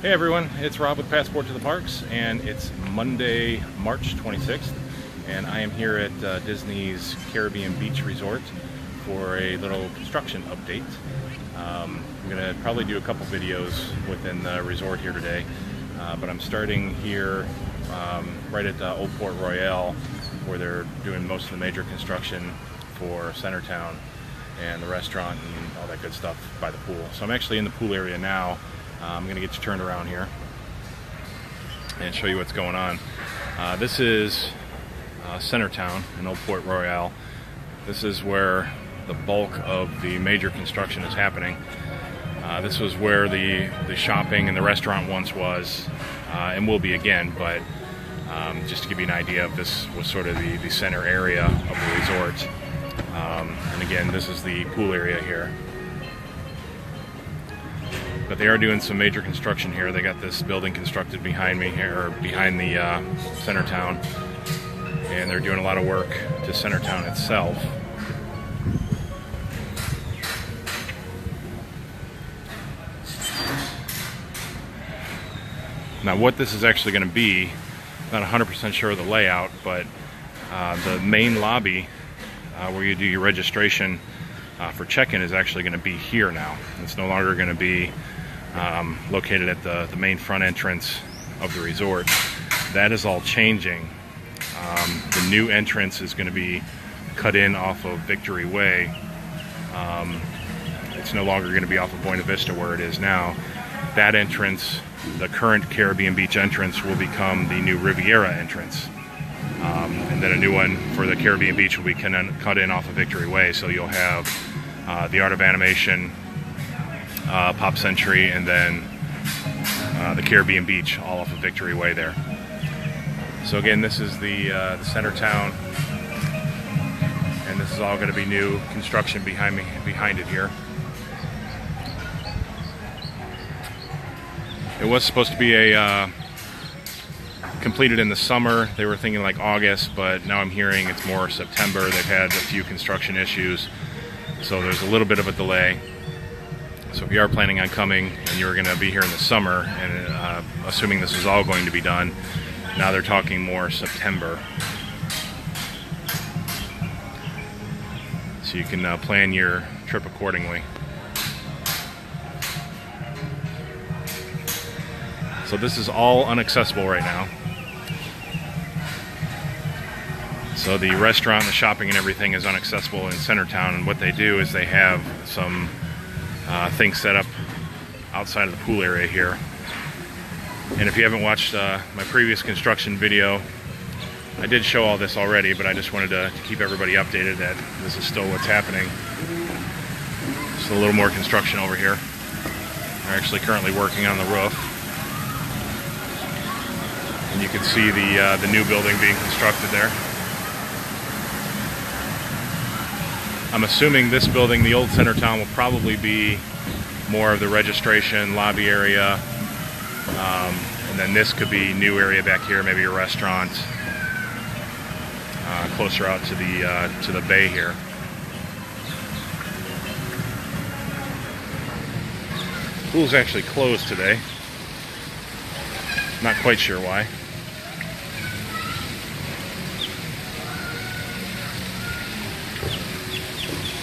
Hey everyone, it's Rob with Passport to the Parks, and it's Monday, March 26th, and I am here at Disney's Caribbean Beach Resort for a little construction update. I'm going to probably do a couple videos within the resort here today, but I'm starting here right at Old Port Royale, where they're doing most of the major construction for Centertown and the restaurant and all that good stuff by the pool. So I'm actually in the pool area now. I'm going to get you turned around here and show you what's going on. This is Centertown in Old Port Royale. This is where the bulk of the major construction is happening. This was where the shopping and the restaurant once was, and will be again, but just to give you an idea of, this was sort of the center area of the resort. And again, this is the pool area here. But they are doing some major construction here. They got this building constructed behind me here, or behind the Centertown, and they're doing a lot of work to Centertown itself. Now, what this is actually going to be, not 100% sure of the layout, but the main lobby where you do your registration for check-in is actually going to be here now. It's no longer going to be located at the main front entrance of the resort. That is all changing. The new entrance is going to be cut in off of Victory Way. It's no longer going to be off of Buena Vista where it is now. That entrance, the current Caribbean Beach entrance, will become the new Riviera entrance. And then a new one for the Caribbean Beach will be cut in off of Victory Way. So you'll have the Art of Animation, Pop Century, and then the Caribbean Beach all off of Victory Way there. So again, this is the Centertown, and this is all going to be new construction behind it here. It was supposed to be a completed in the summer. They were thinking like August, but now I'm hearing it's more September. They've had a few construction issues, so there's a little bit of a delay. So if you are planning on coming and you're going to be here in the summer, and assuming this is all going to be done, now they're talking more September. So you can plan your trip accordingly. So this is all inaccessible right now. So the restaurant, the shopping, and everything is inaccessible in Centertown, and what they do is they have some things set up outside of the pool area here. And if you haven't watched my previous construction video, I did show all this already, but I just wanted to keep everybody updated that this is still what's happening. Just a little more construction over here. They're actually currently working on the roof. And you can see the new building being constructed there. I'm assuming this building, the old Centertown, will probably be more of the registration lobby area, and then this could be new area back here, maybe a restaurant closer out to the bay here. Pool's actually closed today. Not quite sure why.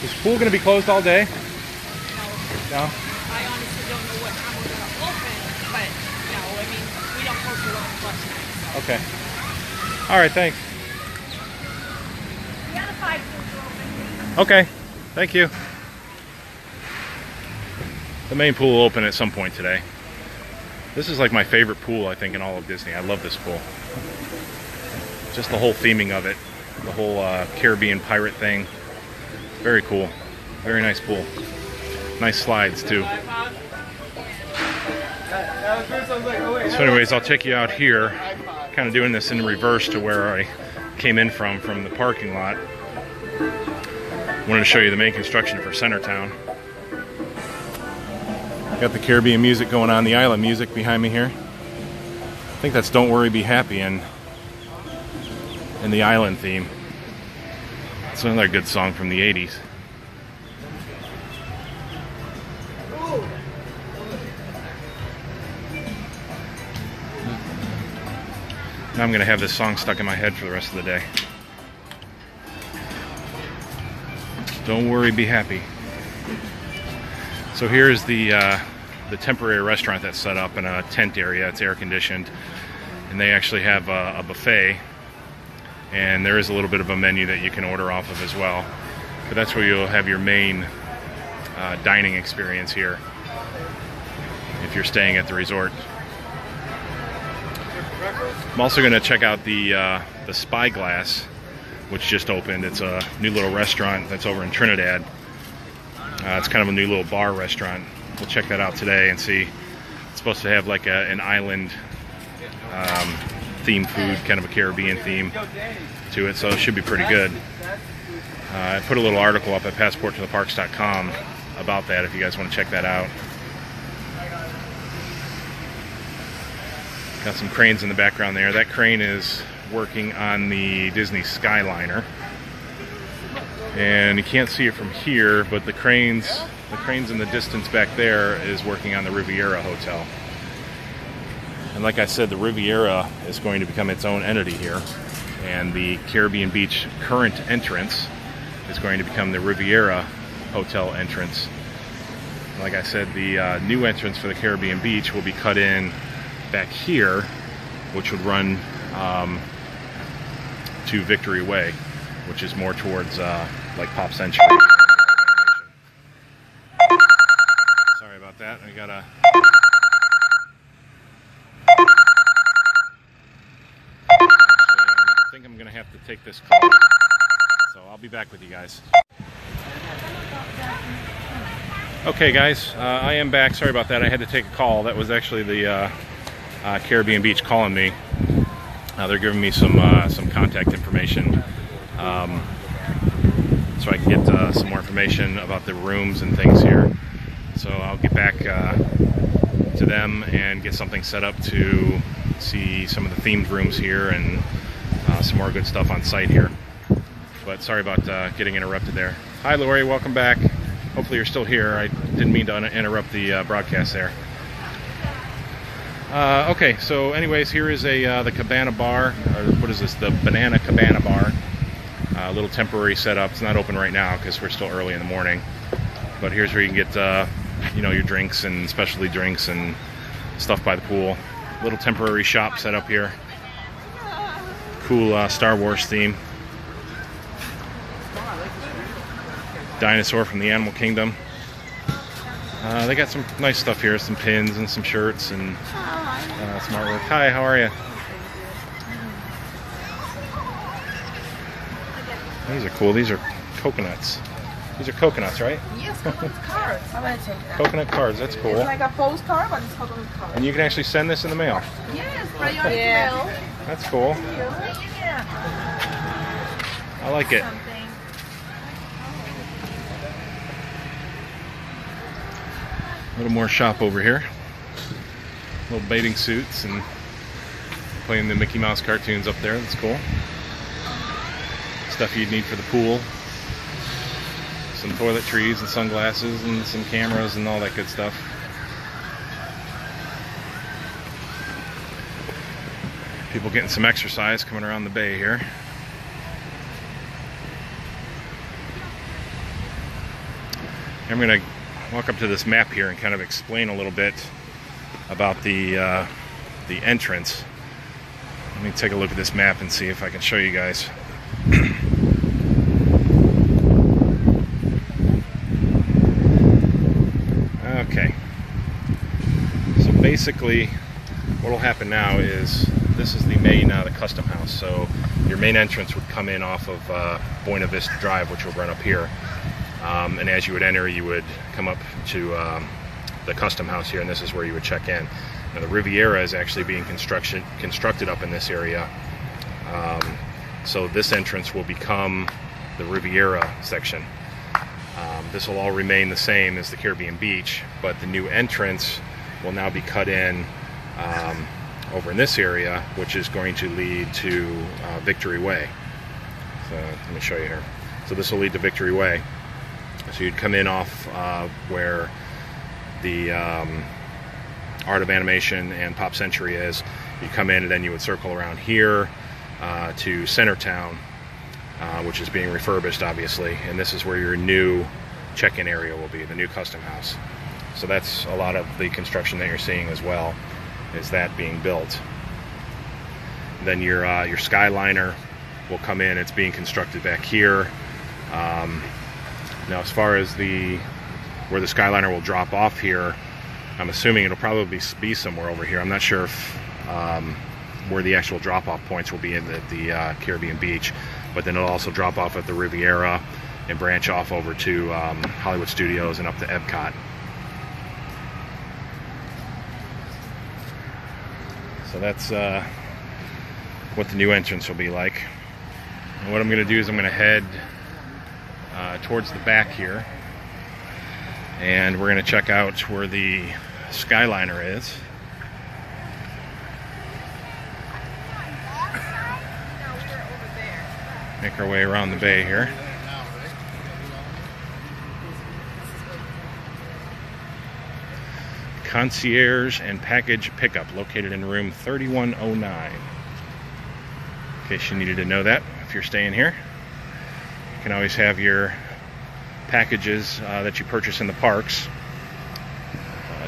Is the pool going to be closed all day? No? I honestly don't know what time we're going to open, but no, I mean, we don't close till 11 o'clock tonight. So. Okay. All right, thanks. The other 5 pools are open. Okay, thank you. The main pool will open at some point today. This is like my favorite pool, I think, in all of Disney. I love this pool. Just the whole theming of it, the whole Caribbean pirate thing. Very cool. Very nice pool. Nice slides too. So anyways, I'll take you out here, kind of doing this in reverse to where I came in from the parking lot. Wanted to show you the main construction for Centertown. Got the Caribbean music going on, the island music behind me here. I think that's Don't Worry, Be Happy in the island theme. It's another good song from the 80s. Now I'm going to have this song stuck in my head for the rest of the day. Don't worry, be happy. So here's the temporary restaurant that's set up in a tent area. It's air conditioned, and they actually have a buffet, and there is a little bit of a menu that you can order off of as well. But that's where you'll have your main dining experience here if you're staying at the resort. I'm also going to check out the Spyglass, which just opened. It's a new little restaurant that's over in Trinidad. It's kind of a new little bar restaurant. We'll check that out today and see. It's supposed to have like an island themed food, kind of a Caribbean theme to it, so it should be pretty good. I put a little article up at passporttotheparks.com about that if you guys want to check that out. Got some cranes in the background there. That crane is working on the Disney Skyliner, and you can't see it from here, but the cranes in the distance back there is working on the Riviera Hotel. And like I said, the Riviera is going to become its own entity here, and the Caribbean Beach current entrance is going to become the Riviera Hotel entrance. Like I said, the new entrance for the Caribbean Beach will be cut in back here, which would run to Victory Way, which is more towards like Pop Century. Sorry about that. I gotta. Actually, I think I'm gonna have to take this call, so I'll be back with you guys. Okay, guys, I am back. Sorry about that. I had to take a call. That was actually the Caribbean Beach calling me. They're giving me some contact information, so I can get some more information about the rooms and things here. So I'll get back to them and get something set up to see some of the themed rooms here and some more good stuff on site here. But sorry about getting interrupted there. Hi, Lori. Welcome back. Hopefully you're still here. I didn't mean to interrupt the broadcast there. Okay, so anyways, here is the Cabana Bar, or what is this, the Banana Cabana Bar. A little temporary setup. It's not open right now because we're still early in the morning. But here's where you can get, you know, your drinks and specialty drinks and stuff by the pool. Little temporary shop set up here. Cool Star Wars theme. Dinosaur from the Animal Kingdom. They got some nice stuff here, some pins and some shirts and some artwork. Hi, how are you? These are cool. These are coconuts. These are coconuts, right? Yes, coconut cards. I'm going to take that. Coconut cards, that's cool. It's like a postcard, but it's coconut cards. And you can actually send this in the mail. Yes, priority mail. That's cool. Yeah. I like it. A little more shop over here. Little bathing suits and playing the Mickey Mouse cartoons up there. That's cool. Stuff you'd need for the pool. Some toiletries and sunglasses and some cameras and all that good stuff. People getting some exercise coming around the bay here. I'm going to walk up to this map here and kind of explain a little bit about the entrance. Let me take a look at this map and see if I can show you guys. Okay. So basically, what will happen now is this is the main the custom house. So your main entrance would come in off of Buena Vista Drive, which will run up here. And as you would enter, you would come up to the custom house here, and this is where you would check in. Now, the Riviera is actually being constructed up in this area. So this entrance will become the Riviera section. This will all remain the same as the Caribbean Beach, but the new entrance will now be cut in over in this area, which is going to lead to Victory Way. So let me show you here. So this will lead to Victory Way. So you'd come in off where the Art of Animation and Pop Century is, You come in and then you would circle around here to Centertown, which is being refurbished, obviously, and this is where your new check-in area will be, the new custom house. So that's a lot of the construction that you're seeing as well, is that being built. Then your Skyliner will come in. It's being constructed back here. Now, as far as where the Skyliner will drop off here, I'm assuming it'll probably be somewhere over here. I'm not sure if where the actual drop-off points will be at the Caribbean Beach, but then it'll also drop off at the Riviera and branch off over to Hollywood Studios and up to Epcot. So that's what the new entrance will be like. And what I'm going to do is I'm going to head towards the back here, and we're going to check out where the Skyliner is. Make our way around the bay here. Concierge and package pickup located in room 3109. In case you needed to know that, if you're staying here, you can always have your packages that you purchase in the parks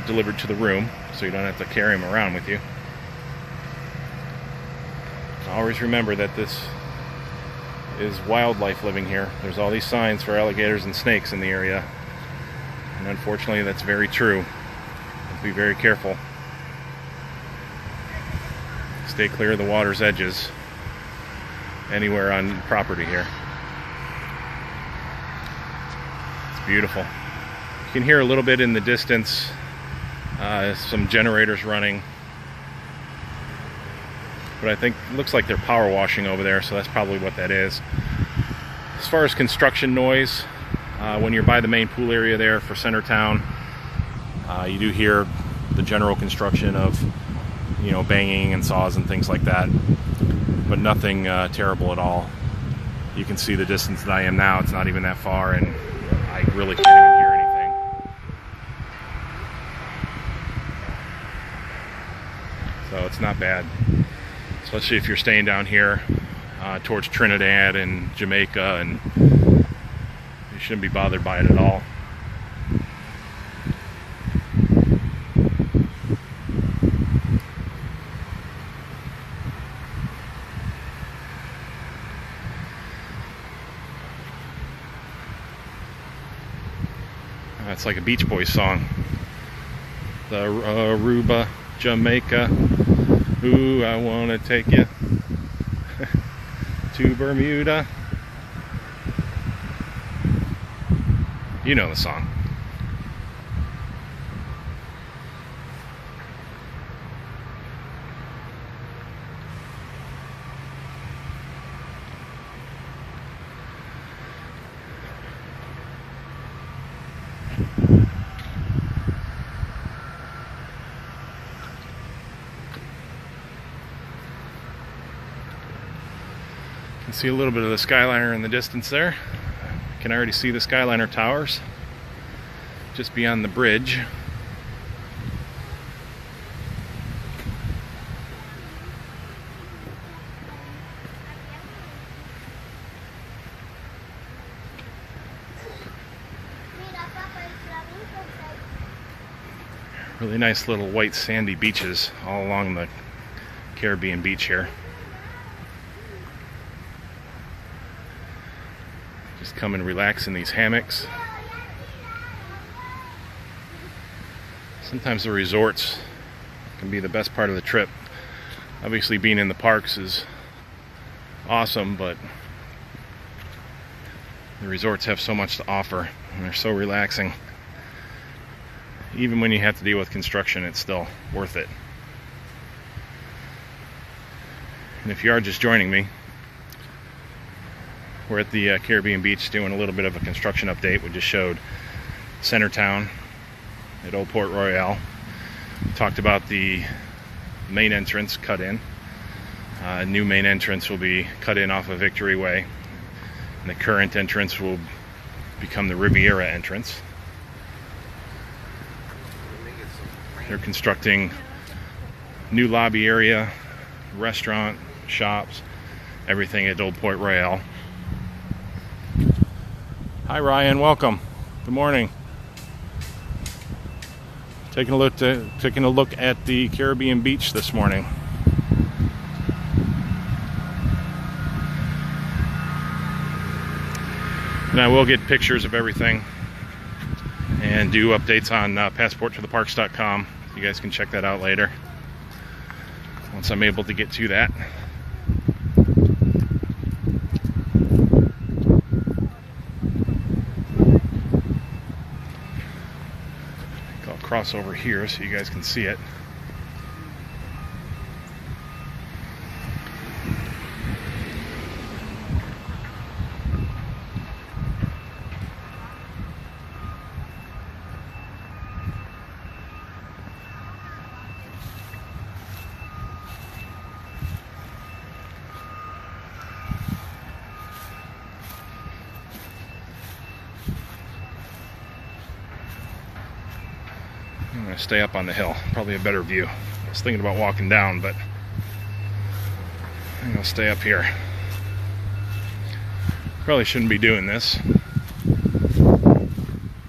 delivered to the room, so you don't have to carry them around with you. Always remember that this is wildlife living here. There's all these signs for alligators and snakes in the area, and unfortunately that's very true. Be very careful. Stay clear of the water's edges anywhere on property here. It's beautiful. You can hear a little bit in the distance, some generators running, but I think it looks like they're power washing over there, so that's probably what that is. As far as construction noise, when you're by the main pool area there for Centertown, you do hear the general construction of, you know, banging and saws and things like that, but nothing terrible at all. You can see the distance that I am now. It's not even that far, and I really can't even hear anything. So it's not bad, especially if you're staying down here towards Trinidad and Jamaica, and you shouldn't be bothered by it at all. It's like a Beach Boys song. The Aruba, Jamaica, ooh, I want to take you to Bermuda. You know the song. You can see a little bit of the Skyliner in the distance there. You can already see the Skyliner towers just beyond the bridge. Really nice little white sandy beaches all along the Caribbean beach here. Just come and relax in these hammocks. Sometimes the resorts can be the best part of the trip. Obviously being in the parks is awesome, but the resorts have so much to offer and they're so relaxing. Even when you have to deal with construction, it's still worth it. And if you are just joining me, we're at the Caribbean Beach doing a little bit of a construction update. We just showed Centertown at Old Port Royale. We talked about the main entrance cut in. New main entrance will be cut in off of Victory Way. And the current entrance will become the Riviera entrance. They're constructing new lobby area, restaurant, shops, everything at Old Port Royale. Hi Ryan, welcome. Good morning. Taking a look at the Caribbean beach this morning. And I will get pictures of everything and do updates on passporttotheparks.com. You guys can check that out later once I'm able to get to that. I'll cross over here so you guys can see it. I'm going to stay up on the hill, probably a better view. I was thinking about walking down, but I'm going to stay up here. Probably shouldn't be doing this,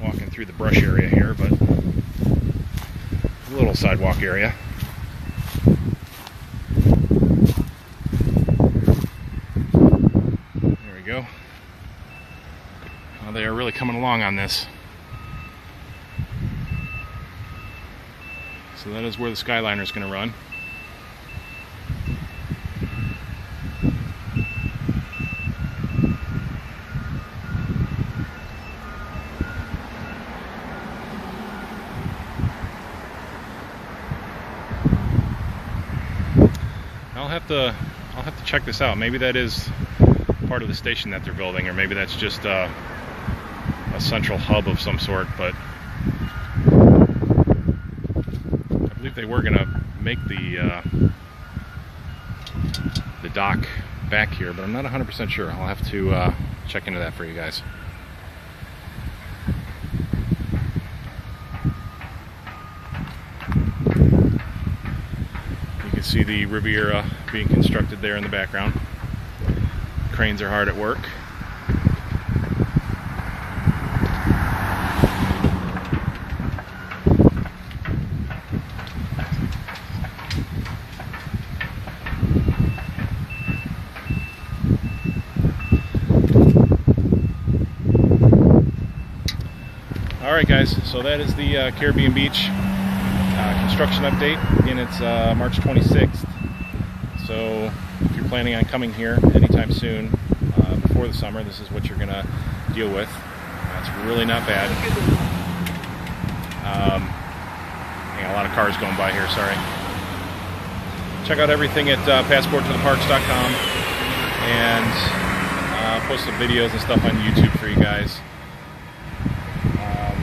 walking through the brush area here, but a little sidewalk area. There we go. Well, they are really coming along on this. So that is where the Skyliner is going to run. I'll have to check this out. Maybe that is part of the station that they're building, or maybe that's just a central hub of some sort, but I believe they were going to make the dock back here, but I'm not 100% sure. I'll have to check into that for you guys. You can see the Riviera being constructed there in the background. Cranes are hard at work. Alright guys, so that is the Caribbean Beach construction update. Again, it's March 26th, so if you're planning on coming here anytime soon before the summer, this is what you're going to deal with. It's really not bad. A lot of cars going by here, sorry. Check out everything at passporttotheparks.com, and post some videos and stuff on YouTube for you guys.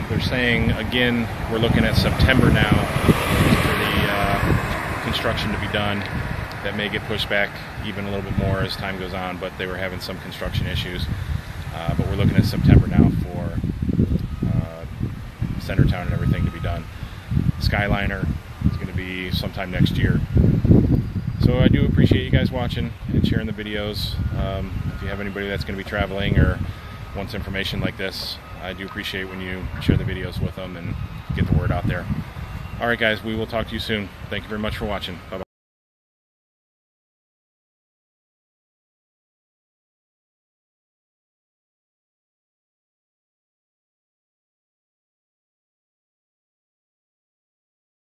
They're saying, again, we're looking at September now for the construction to be done. That may get pushed back even a little bit more as time goes on, but they were having some construction issues. But we're looking at September now for Centertown and everything to be done. Skyliner is going to be sometime next year. So I do appreciate you guys watching and sharing the videos. If you have anybody that's going to be traveling or wants information like this, I do appreciate when you share the videos with them and get the word out there. Alright guys, we will talk to you soon. Thank you very much for watching. Bye-bye.